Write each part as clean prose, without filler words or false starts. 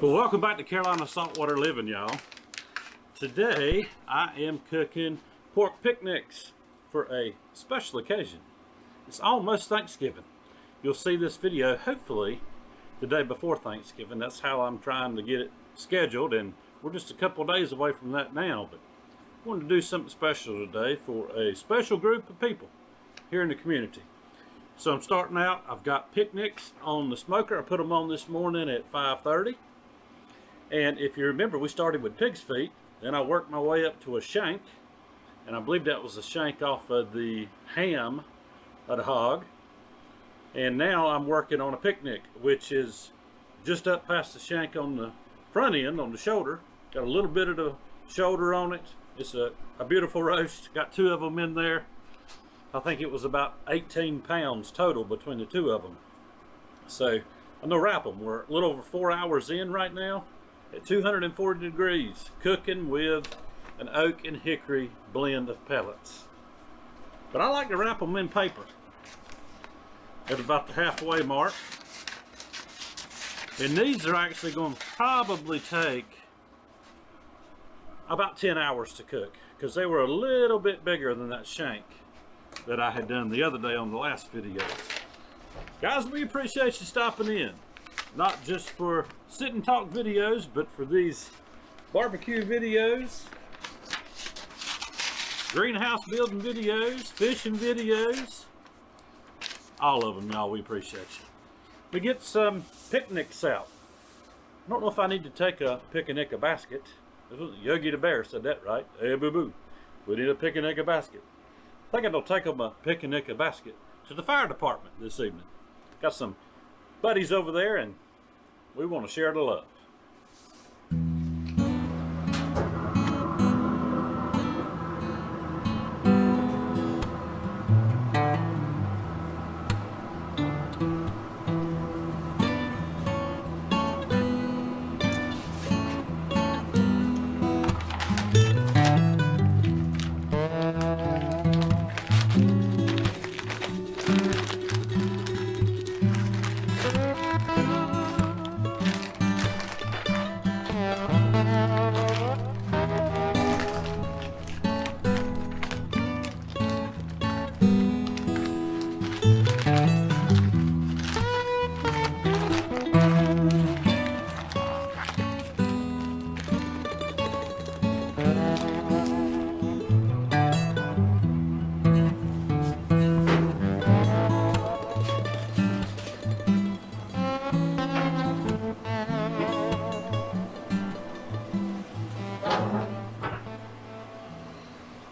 Well, welcome back to Carolina Saltwater Living, y'all. Today I am cooking pork picnics for a special occasion. It's almost Thanksgiving. You'll see this video hopefully the day before Thanksgiving. That's how I'm trying to get it scheduled, and we're just a couple of days away from that now. But I wanted to do something special today for a special group of people here in the community. So I'm starting out. I've got picnics on the smoker. I put them on this morning at 5:30. And if you remember, we started with pig's feet, then I worked my way up to a shank, and I believe that was a shank off of the ham of the hog. And now I'm working on a picnic, which is just up past the shank on the front end, on the shoulder. Got a little bit of the shoulder on it. It's a beautiful roast. Got two of them in there. I think it was about 18 pounds total between the two of them. So I'm gonna wrap them. We're a little over 4 hours in right now at 240 degrees, cooking with an oak and hickory blend of pellets. But I like to wrap them in paper at about the halfway mark. And these are actually going to probably take about 10 hours to cook, because they were a little bit bigger than that shank that I had done the other day on the last video. Guys, we appreciate you stopping in. Not just for sit and talk videos, but for these barbecue videos, greenhouse building videos, fishing videos, all of them, y'all. We appreciate you. We get some picnics out. I don't know if I need to take a picnic basket. Yogi the Bear said that right. Hey, boo boo. We need a picnic basket. I think I'm gonna take them a picnic basket to the fire department this evening. Got some buddies over there, and we want to share the love.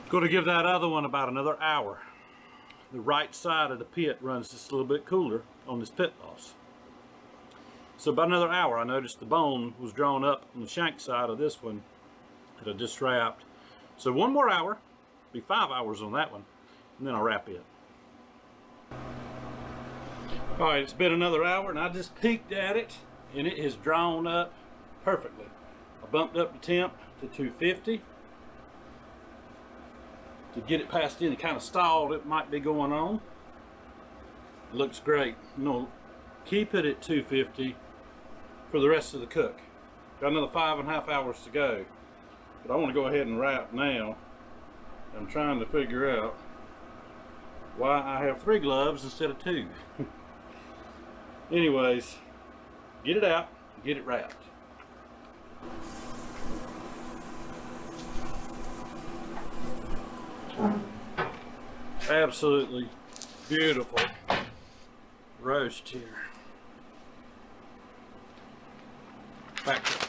Going to give that other one about another hour. The right side of the pit runs just a little bit cooler on this pit boss. So about another hour. I noticed the bone was drawn up on the shank side of this one that I just wrapped. So one more hour, be 5 hours on that one, and then I'll wrap it. All right, it's been another hour, and I just peeked at it, and it has drawn up perfectly. I bumped up the temp to 250. To get it past any kind of stall that might be going on. It looks great. I'm gonna keep it at 250 for the rest of the cook. Got another 5.5 hours to go, but I want to go ahead and wrap now. I'm trying to figure out why I have 3 gloves instead of 2. Anyways, get it out, get it wrapped. Absolutely beautiful roast here. Back up.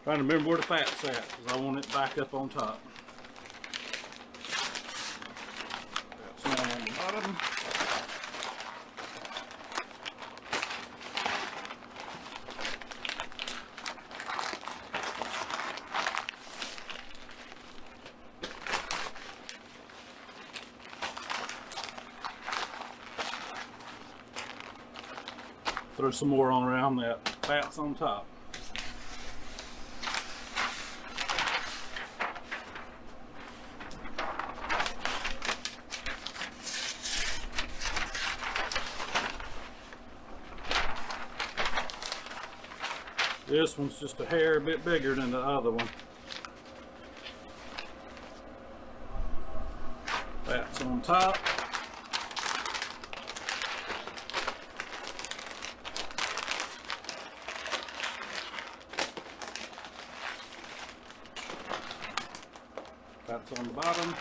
Trying to remember where the fat's at, because I want it back up on top. That's now on the bottom. Throw some more on around that. Fat's on top. This one's just a hair bit bigger than the other one. That's on top. That's on the bottom.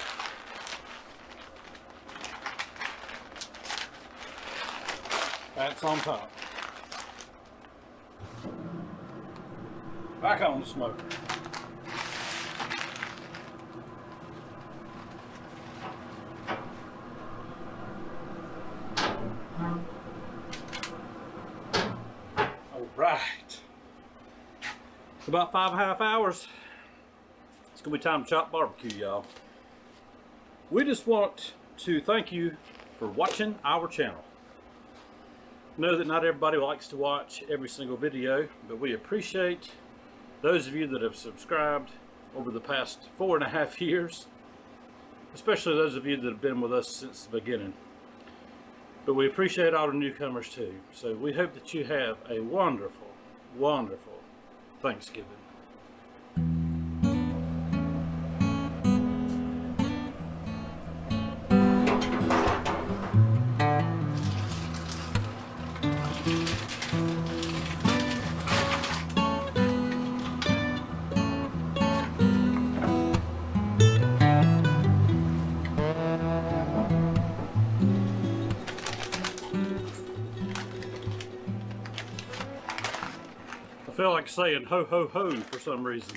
That's on top. Back on the smoker. All right. It's about 5.5 hours. It's gonna be time to chop barbecue, y'all. We just want to thank you for watching our channel. Know that not everybody likes to watch every single video, but we appreciate those of you that have subscribed over the past 4.5 years, especially those of you that have been with us since the beginning. But we appreciate all the newcomers too. So we hope that you have a wonderful, wonderful Thanksgiving. I feel like saying ho ho ho for some reason.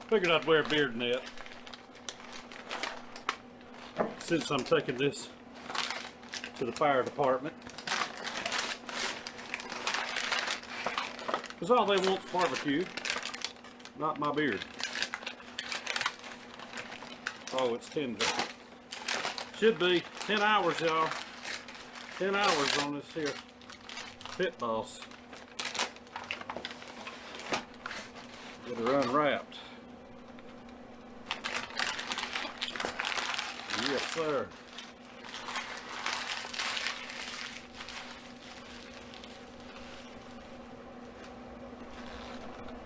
Figured I'd wear a beard net since I'm taking this to the fire department. Because all they want's barbecue, not my beard. Oh, it's tender. Should be 10 hours, y'all. 10 hours on this here Pit Boss. Get her unwrapped. Yes, sir.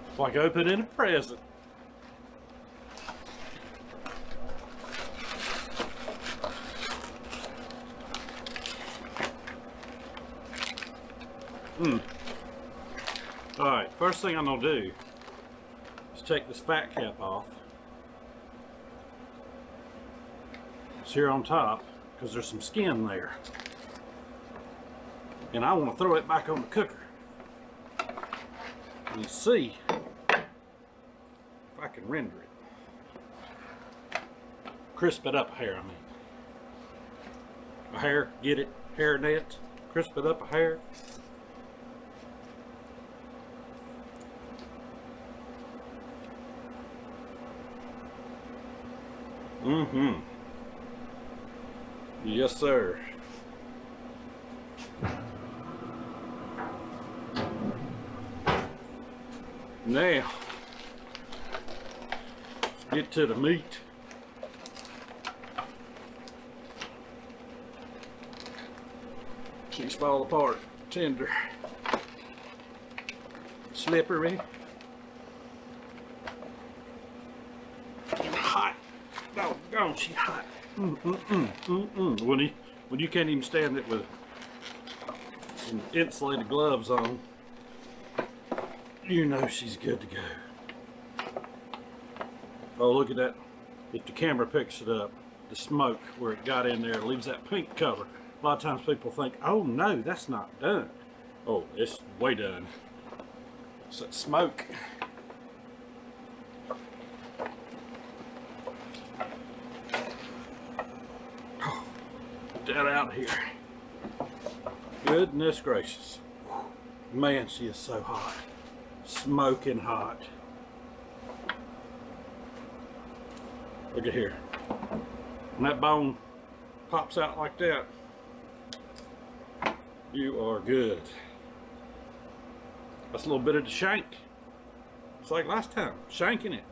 It's like opening a present. Alright, first thing I'm going to do is take this fat cap off. It's here on top because there's some skin there. And I want to throw it back on the cooker and see if I can render it. Crisp it up a hair, I mean. A hair, get it? Hair net. Crisp it up a hair. Yes, sir. Now, let's get to the meat. She's falling apart, tender, slippery, and hot. Doggone, she's hot. When you can't even stand it with some insulated gloves on, you know she's good to go. Oh, look at that. If the camera picks it up, the smoke where it got in there leaves that pink color. A lot of times people think, oh no, that's not done. Oh, it's way done. It's that smoke. Oh, get that out of here. Goodness gracious. Man, she is so hot. Smoking hot. Look at here. When that bone pops out like that, you are good. That's a little bit of the shank. It's like last time, shanking it.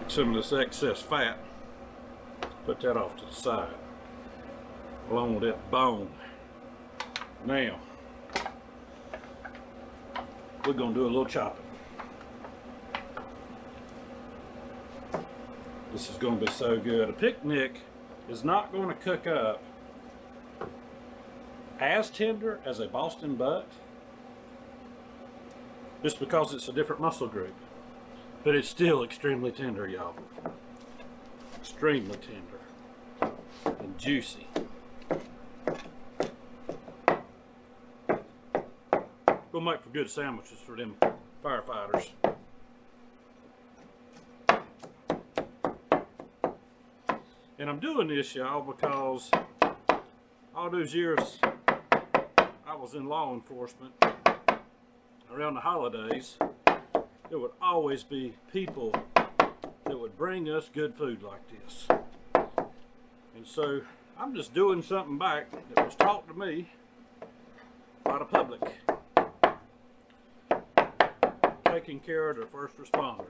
Take some of this excess fat, put that off to the side, along with that bone. Now, we're gonna do a little chopping. This is gonna be so good. A picnic is not gonna cook up as tender as a Boston butt, just because it's a different muscle group. But it's still extremely tender, y'all. Extremely tender and juicy. We'll make for good sandwiches for them firefighters. And I'm doing this, y'all, because all those years I was in law enforcement, around the holidays, there would always be people that would bring us good food like this. And so I'm just doing something back that was taught to me by the public. Taking care of their first responders.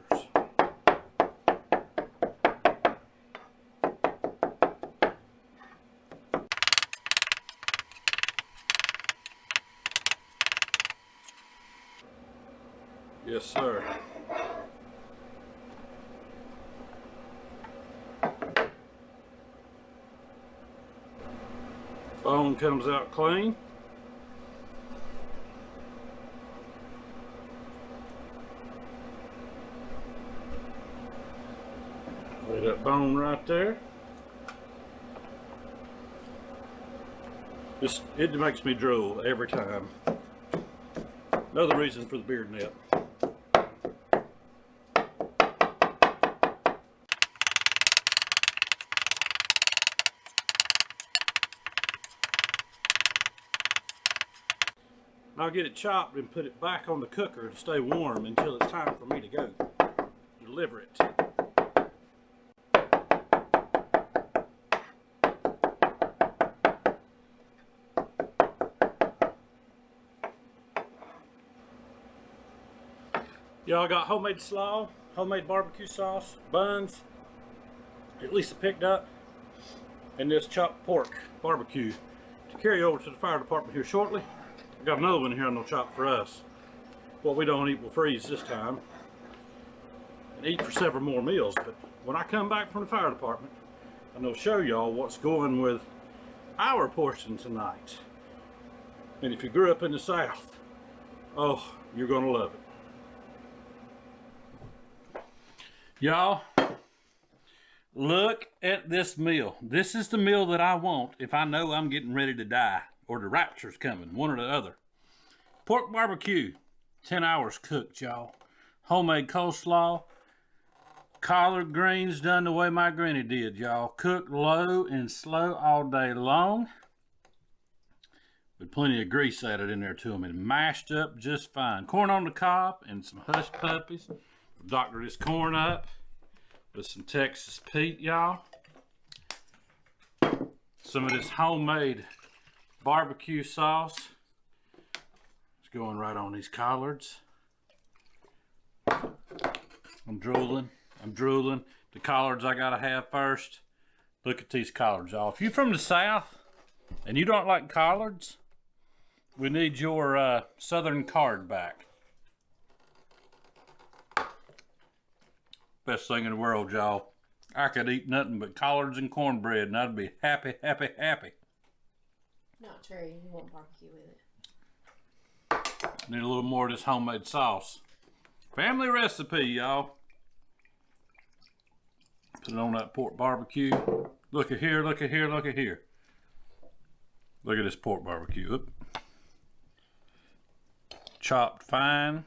Yes, sir. Bone comes out clean. Lay that bone right there. It makes me drool every time. Another reason for the beard nip. I'll get it chopped and put it back on the cooker to stay warm until it's time for me to go deliver it. Y'all got homemade slaw, homemade barbecue sauce, buns, at least I picked up, and this chopped pork barbecue to carry over to the fire department here shortly. I got another one here on the chop for us. What we don't eat will freeze this time and eat for several more meals. But when I come back from the fire department, I'm going to show y'all what's going with our portion tonight. And if you grew up in the South, oh, you're going to love it. Y'all, look at this meal. This is the meal that I want if I know I'm getting ready to die or the rapture's coming, one or the other. Pork barbecue, 10 hours cooked, y'all. Homemade coleslaw, collard greens done the way my granny did, y'all. Cooked low and slow all day long, with plenty of grease added in there to them and mashed up just fine. Corn on the cob and some hush puppies. Doctor this corn up with some Texas Pete, y'all. Some of this homemade barbecue sauce. It's going right on these collards. I'm drooling. The collards I gotta have first. Look at these collards, y'all. If you're from the South and you don't like collards, we need your Southern card back. Best thing in the world, y'all. I could eat nothing but collards and cornbread and I'd be happy, happy, happy. Not true. You want barbecue with it. Need a little more of this homemade sauce. Family recipe, y'all. Put it on that pork barbecue. Look at here, look at here, look at here. Look at this pork barbecue. Oop. Chopped fine.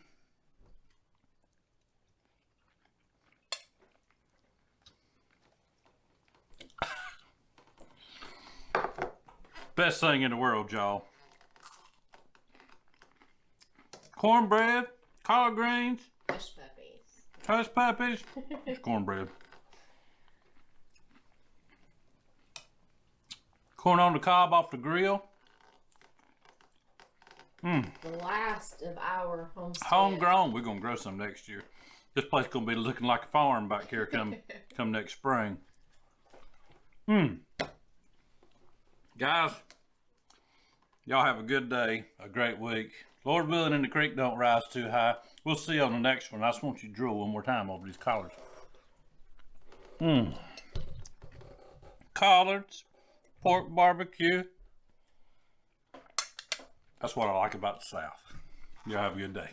Best thing in the world, y'all. Cornbread, collard greens, Hush puppies. hush puppies. It's cornbread. Corn on the cob off the grill. The last of our homestead. Homegrown. We're gonna grow some next year. This place gonna be looking like a farm back here come next spring. Guys, Y'all have a good day, a great week. Lord willing, and the creek don't rise too high. We'll see you on the next one. I just want you to drool one more time over these collards. Collards, pork barbecue. That's what I like about the South. Y'all have a good day.